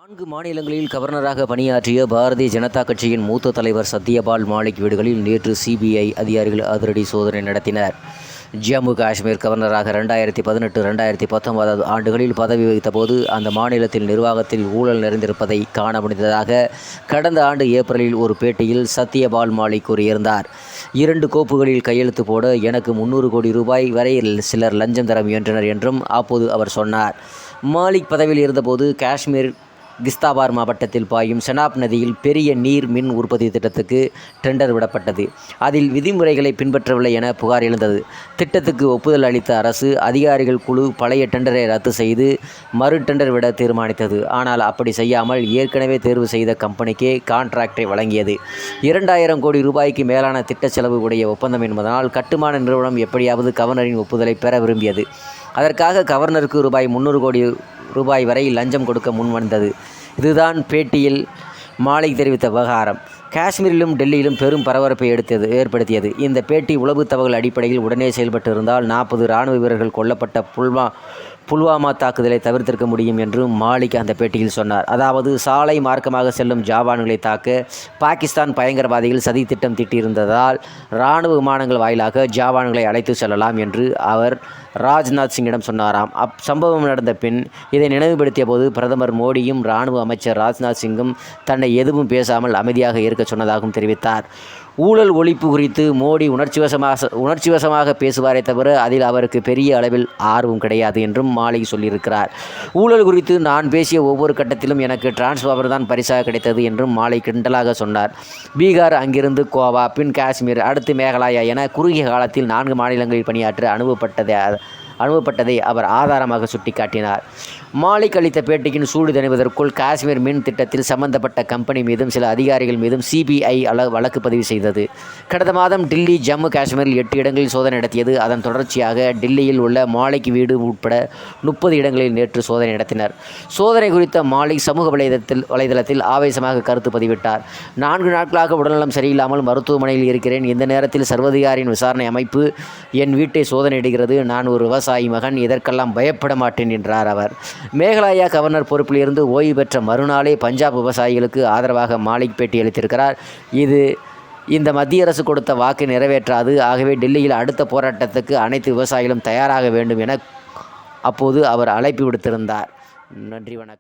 4 மாநிலங்களில் கவர்னராக பணியாற்றிய பாரதிய ஜனதா கட்சியின் மூத்த தலைவர் சத்யபால் மாலிக் வீடுகளில் நேற்று சிபிஐ அதிகாரிகள் அதிரடி சோதனை நடத்தினர். ஜம்மு காஷ்மீர் கவர்னராக 2018-2019 ஆண்டுகளில் பதவி வகித்தபோது அந்த மாநிலத்தில் நிர்வாகத்தில் ஊழல் நிறைந்திருப்பதை காண முடிந்ததாக கடந்த ஆண்டு ஏப்ரலில் ஒரு பேட்டியில் சத்யபால் மாலிக் கூறியிருந்தார். 2 கோப்புகளில் கையெழுத்து போட எனக்கு 300 கோடி ரூபாய் வரை சிலர் லஞ்சம் தர முயன்றனர் என்றும் அப்போது அவர் சொன்னார். மாலிக் பதவியில் இருந்தபோது காஷ்மீர் கிஸ்தாபார் மாவட்டத்தில் பாயும் செனாப் நதியில் பெரிய நீர் மின் உற்பத்தி திட்டத்துக்கு டெண்டர் விடப்பட்டது. அதில் விதிமுறைகளை பின்பற்றவில்லை என புகார் எழுந்தது. திட்டத்துக்கு ஒப்புதல் அளித்த அரசு அதிகாரிகள் குழு பழைய டெண்டரை ரத்து செய்து மறு டெண்டர் விட தீர்மானித்தது. ஆனால் அப்படி செய்யாமல் ஏற்கனவே தேர்வு செய்த கம்பெனிக்கே கான்ட்ராக்டை வழங்கியது. 2000 கோடி ரூபாய்க்கு மேலான திட்ட செலவு உடைய ஒப்பந்தம் என்பதனால் கட்டுமான நிறுவனம் எப்படியாவது கவர்னரின் ஒப்புதலை பெற விரும்பியது. அதற்காக கவர்னருக்கு ரூபாய் 300 கோடி ரூபாய் வரை லஞ்சம் கொடுக்க முன்வந்தது. இதுதான் பேட்டியில் மாலிக் தெரிவித்த விவகாரம் காஷ்மீரிலும் டெல்லியிலும் பெரும் பரபரப்பை ஏற்படுத்தியது. இந்த பேட்டி உளவு தகவல் அடிப்படையில் உடனே செயல்பட்டு இருந்தால் 40 இராணுவ வீரர்கள் கொல்லப்பட்ட புல்வாமா தாக்குதலை தவிர்த்திருக்க முடியும் என்று மாலிக் அந்த பேட்டியில் சொன்னார். அதாவது சாலை மார்க்கமாக செல்லும் ஜவான்களை தாக்க பாகிஸ்தான் பயங்கரவாதிகள் சதி திட்டம் தீட்டியிருந்ததால் இராணுவ விமானங்கள் வாயிலாக ஜவான்களை அழைத்து செல்லலாம் என்று அவர் ராஜ்நாத் சிங்கிடம் சொன்னாராம். சம்பவம் நடந்த பின் இதை நினைவுபடுத்திய போது பிரதமர் மோடியும் இராணுவ அமைச்சர் ராஜ்நாத் சிங்கும் தன்னை எதுவும் பேசாமல் அமைதியாக இருக்க சொன்னதாகவும் தெரிவித்தார். ஊழல் ஒழிப்பு குறித்து மோடி உணர்ச்சிவசமாக பேசுவாரே தவிர அதில் அவருக்கு பெரிய அளவில் ஆர்வம் கிடையாது என்றும் மாலிக் சொல்லியிருக்கிறார். ஊழல் குறித்து நான் பேசிய ஒவ்வொரு கட்டத்திலும் எனக்கு டிரான்ஸ்ஃபார்மர் தான் பரிசாக கிடைத்தது என்றும் மாலிக் கிண்டலாக சொன்னார். பீகார், அங்கிருந்து கோவா, பின் காஷ்மீர், அடுத்து மேகாலயா என குறுகிய காலத்தில் 4 மாநிலங்களில் பணியாற்ற அனுப்பப்பட்டதை அவர் ஆதாரமாக சுட்டிக்காட்டினார். மாலிக் அளித்த பேட்டியின் சூடு தணிவதற்குள் காஷ்மீர் மின் திட்டத்தில் சம்பந்தப்பட்ட கம்பெனி மீதும் சில அதிகாரிகள் மீதும் சிபிஐ வழக்கு பதிவு செய்தது. கடந்த மாதம் டில்லி, ஜம்மு காஷ்மீரில் 8 இடங்களில் சோதனை நடத்தியது. அதன் தொடர்ச்சியாக டில்லியில் உள்ள மாலிக் வீடு உட்பட 30 இடங்களில் நேற்று சோதனை நடத்தினர். சோதனை குறித்த மாலிக் சமூக வலைதளத்தில் ஆவேசமாக கருத்து பதிவிட்டார். 4 நாட்களாக உடல்நலம் சரியில்லாமல் மருத்துவமனையில் இருக்கிறேன். இந்த நேரத்தில் சர்வதிகாரியின் விசாரணை அமைப்பு என் வீட்டை சோதனையிடுகிறது. நான் ஒரு விவசாயி மகன், இதற்கெல்லாம் பயப்பட மாட்டேன் என்றார் அவர். மேகாலயா கவர்னர் பொறுப்பில் இருந்து ஓய்வு பெற்ற மறுநாளே பஞ்சாப் விவசாயிகளுக்கு ஆதரவாக மாலிக் பேட்டி அளித்திருக்கிறார். இந்த மத்திய அரசு கொடுத்த வாக்கை நிறைவேற்றாது. ஆகவே டெல்லியில் அடுத்த போராட்டத்துக்கு அனைத்து விவசாயிகளும் தயாராக வேண்டும் என அப்போது அவர் அழைப்பு விடுத்திருந்தார். நன்றி, வணக்கம்.